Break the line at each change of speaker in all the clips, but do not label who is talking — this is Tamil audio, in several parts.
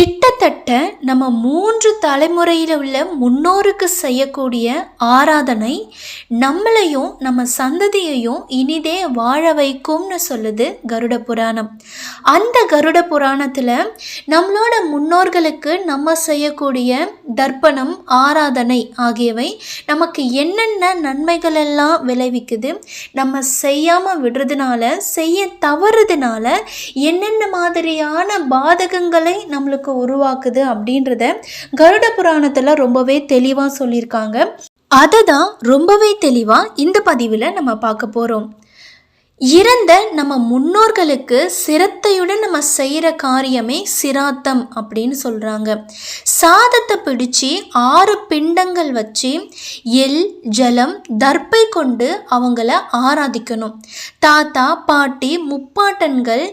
கிட்டத்தட்ட நம்ம 3 தலைமுறையில் உள்ள முன்னோருக்கு செய்யக்கூடிய ஆராதனை நம்மளையும் நம்ம சந்ததியையும் இனிதே வாழ வைக்கும்னு சொல்லுது கருட புராணம். அந்த கருட புராணத்தில் நம்மளோட முன்னோர்களுக்கு நம்ம செய்யக்கூடிய தர்ப்பணம், ஆராதனை ஆகியவை நமக்கு என்னென்ன நன்மைகள் எல்லாம் விளைவிக்குது, நம்ம செய்யாமல் விடுறதுனால, செய்ய தவறுதுனால என்னென்ன மாதிரியான பாதகங்களை நம்மளுக்கு உருவாக்குது அப்படின்றத கருட புராணத்தில் ரொம்பவே தெளிவாக சொல்லியிருக்காங்க. அதை தான் ரொம்பவே தெளிவாக இந்த பதிவில் நம்ம பார்க்க போகிறோம். இறந்த நம்ம முன்னோர்களுக்கு சிரத்தையுடன் நம்ம செய்கிற காரியமே சிராத்தம் அப்படின்னு சொல்கிறாங்க. சாதத்தை பிடிச்சி 6 பிண்டங்கள் வச்சு எள், ஜலம், தர்ப்பை கொண்டு அவங்கள ஆராதிக்கணும். தாத்தா, பாட்டி, முப்பாட்டன்கள்,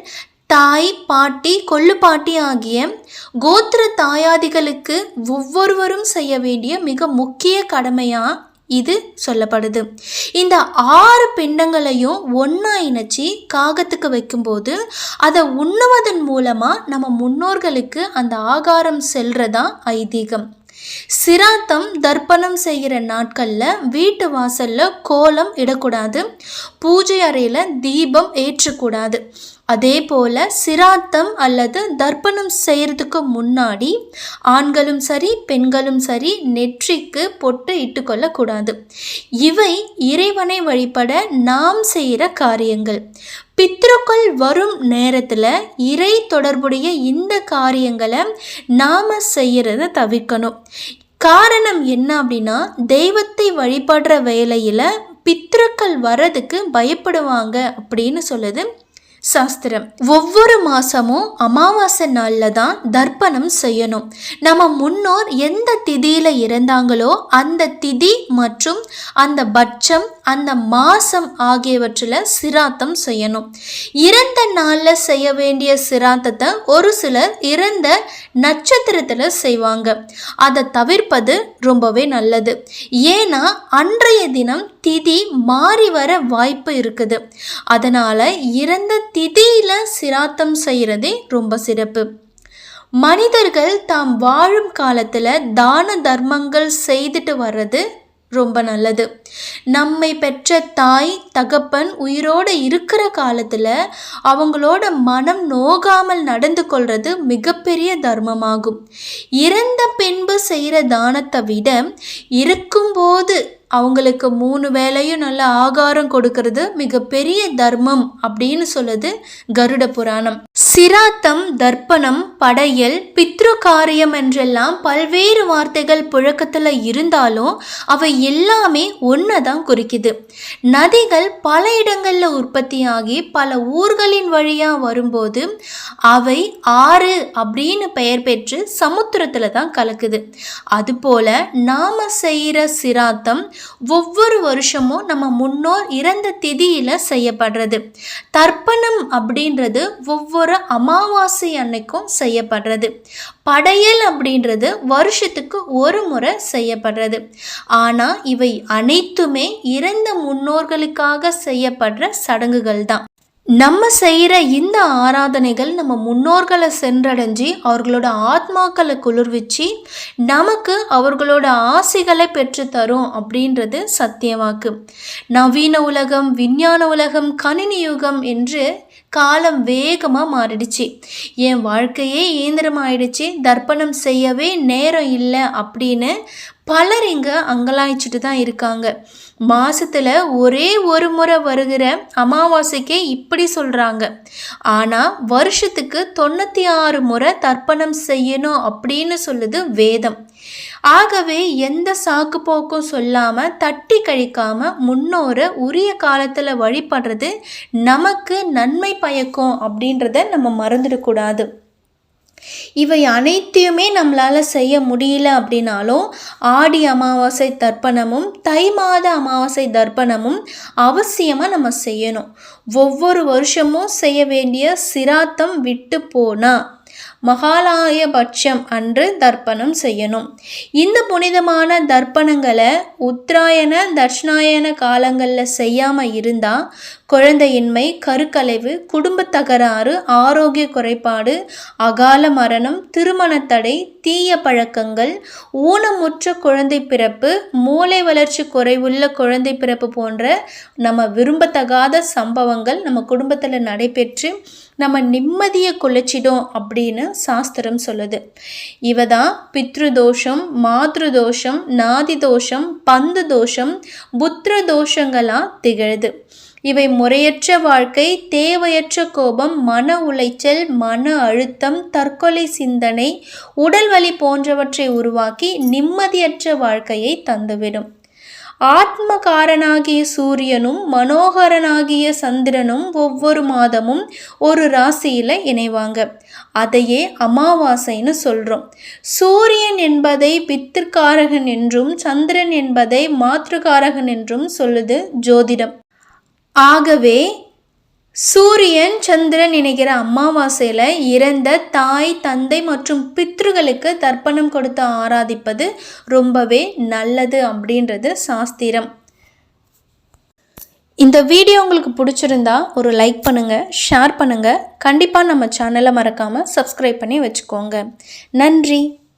தாய், பாட்டி, கொள்ளுப்பாட்டி ஆகிய கோத்திர தாயாதிகளுக்கு ஒவ்வொருவரும் செய்ய வேண்டிய மிக முக்கிய கடமையாக இது சொல்லப்படுது. இந்த 6 பிண்டங்களையும் ஒன்றா இணைச்சி காகத்துக்கு வைக்கும்போது அதை உண்ணுவதன் மூலமாக நம்ம முன்னோர்களுக்கு அந்த ஆகாரம் செல்றதா ஐதீகம். சிராத்தம் தர்ப்பணம் செய்கிற நாட்களில் வீட்டு வாசலில் கோலம் இடக்கூடாது, பூஜை அறையில் தீபம் ஏற்றக்கூடாது. அதே போல் சிராத்தம் அல்லது தர்ப்பணம் செய்கிறதுக்கு முன்னாடி ஆண்களும் சரி பெண்களும் சரி நெற்றிக்கு பொட்டு இட்டுக்கொள்ளக்கூடாது. இவை இறைவனை வழிபட நாம் செய்கிற காரியங்கள். பித்ருக்கள் வரும் நேரத்தில் இறை தொடர்புடைய இந்த காரியங்களை நாம் செய்கிறத தவிர்க்கணும். காரணம் என்ன அப்படின்னா, தெய்வத்தை வழிபடுற வேளையில் பித்ருக்கள் வர்றதுக்கு பயப்படுவாங்க அப்படின்னு சொல்லுது சாஸ்திரம். ஒவ்வொரு மாதமும் அமாவாசை நாளில் தான் தர்ப்பணம் செய்யணும். நம்ம முன்னோர் எந்த திதியில் இறந்தாங்களோ அந்த திதி மற்றும் அந்த பட்சம், அந்த மாதம் ஆகியவற்றில் சிராத்தம் செய்யணும். இறந்த நாளில் செய்ய வேண்டிய சிராத்தத்தை ஒரு சிலர் இறந்த நட்சத்திரத்தில் செய்வாங்க. அதை தவிர்ப்பது ரொம்பவே நல்லது. ஏன்னா அன்றைய தினம் திதி மாறி வர வாய்ப்பு இருக்குது. அதனால் இறந்த திதியில் சிராத்தம் செய்கிறதே ரொம்ப சிறப்பு. மனிதர்கள் தாம் வாழும் காலத்தில் தான தர்மங்கள் செய்துட்டு வர்றது ரொம்ப நல்லது. நம்மை பெற்ற தாய், தகப்பன் உயிரோடு இருக்கிற காலத்தில் அவங்களோட மனம் நோகாமல் நடந்து கொள்வது மிகப்பெரிய தர்மமாகும். இறந்த பின்பு செய்கிற தானத்தை விட இருக்கும்போது அவங்களுக்கு 3 வேளையும் நல்ல ஆகாரம் கொடுக்கறது மிகப்பெரிய தர்மம் அப்படின்னு சொல்லுது கருட புராணம். சிராத்தம், தர்ப்பணம், படையல், பித்ரு காரியம் என்றெல்லாம் பல்வேறு வார்த்தைகள் புழக்கத்தில் இருந்தாலும் அவை எல்லாமே ஒன்றை தான் குறிக்குது. நதிகள் பல இடங்களில் உற்பத்தியாகி பல ஊர்களின் வழியாக வரும்போது அவை ஆறு அப்படின்னு பெயர் பெற்று சமுத்திரத்தில் தான் கலக்குது. அதுபோல் நாம் செய்கிற சிராத்தம் ஒவ்வொரு வருஷமும் நம்ம முன்னோர் இறந்த திதியில் செய்யப்படுறது. தர்ப்பணம் அப்படின்றது ஒவ்வொரு அமாவாசை அன்னைக்கும் செய்யப்படுறது. படையல் அப்படின்றது வருஷத்துக்கு ஒரு முறை செய்யப்படுறது. ஆனால் இவை அனைத்துமே இறந்த முன்னோர்களுக்காக செய்யப்படுற சடங்குகள் தான். நம்ம செய்கிற இந்த ஆராதனைகள் நம்ம முன்னோர்களை சென்றடைஞ்சி அவர்களோட ஆத்மாக்களை குளிர்விச்சு நமக்கு அவர்களோட ஆசைகளை பெற்றுத்தரும் அப்படின்றது சத்தியவாக்கு. நவீன உலகம், விஞ்ஞான உலகம், கணினி யுகம் என்று காலம் வேகமாக மாறிடுச்சு. என் வாழ்க்கையே இயந்திரமாயிடுச்சு, தர்ப்பணம் செய்யவே நேரம் இல்லை அப்படின்னு பலர் இங்கே அங்கலாய்ச்சிட்டு தான் இருக்காங்க. மாதத்தில் ஒரே ஒரு முறை வருகிற அமாவாசைக்கே இப்படி சொல்கிறாங்க. ஆனால் வருஷத்துக்கு 96 முறை தர்ப்பணம் செய்யணும் அப்படின்னு சொல்லுது வேதம். ஆகவே எந்த சாக்கு போக்கும் சொல்லாமல் தட்டி கழிக்காமல் முன்னோரை உரிய காலத்தில் வழிபடுறது நமக்கு நன்மை பயக்கும் அப்படின்றத நம்ம மறந்துடக்கூடாது. இவை அனைத்தையுமே நம்மளால் செய்ய முடியல அப்படின்னாலும் ஆடி அமாவாசை தர்ப்பணமும் தை மாத அமாவாசை தர்ப்பணமும் அவசியமாக நம்ம செய்யணும். ஒவ்வொரு வருஷமும் செய்ய வேண்டிய சிராத்தம் விட்டு போனால் மகாலயபட்சம் அன்று தர்ப்பணம் செய்யணும். இந்த புனிதமான தர்ப்பணங்களை உத்தராயண தட்சிணாயன காலங்களில் செய்யாமல் இருந்தால் குழந்தையின்மை, கருக்கலைவு, குடும்ப தகராறு, ஆரோக்கிய குறைபாடு, அகால மரணம், திருமணத்தடை, தீய பழக்கங்கள், ஊனமுற்ற குழந்தை பிறப்பு, மூளை வளர்ச்சி குறைவுள்ள குழந்தை பிறப்பு போன்ற நம்ம விரும்பத்தகாத சம்பவங்கள் நம்ம குடும்பத்தில் நடைபெற்று நம்ம நிம்மதியை குலைச்சிடும் அப்படின்னு சாஸ்திரம் சொல்லுது. இவ தான் பித்ரு தோஷம், மாத்ரு தோஷம், நாதி தோஷம், பந்து தோஷம், புத்திர தோஷங்களாக திகழுது. இவை முறையற்ற வாழ்க்கை, தேவையற்ற கோபம், மன உளைச்சல், மன அழுத்தம், தற்கொலை சிந்தனை, உடல் வலி போன்றவற்றை உருவாக்கி நிம்மதியற்ற வாழ்க்கையை தந்துவிடும். ஆத்மகாரனாகிய சூரியனும் மனோகரனாகிய சந்திரனும் ஒவ்வொரு மாதமும் ஒரு ராசியில் இணைவாங்க. அதையே அமாவாசைன்னு சொல்கிறோம். சூரியன் என்பதை பித்திருக்காரகன் என்றும் சந்திரன் என்பதை மாத்ருகாரகன் என்றும் சொல்லுது ஜோதிடம். ஆகவே சூரியன் சந்திரன் இணைகிற அமாவாசையில் இறந்த தாய், தந்தை மற்றும் பித்ருகளுக்கு தர்ப்பணம் கொடுத்து ஆராதிப்பது ரொம்பவே நல்லது அப்படின்றது சாஸ்திரம். இந்த வீடியோ உங்களுக்கு பிடிச்சிருந்தா ஒரு லைக் பண்ணுங்கள், ஷேர் பண்ணுங்கள். கண்டிப்பாக நம்ம சேனலை மறக்காமல் சப்ஸ்கிரைப் பண்ணி வச்சுக்கோங்க. நன்றி.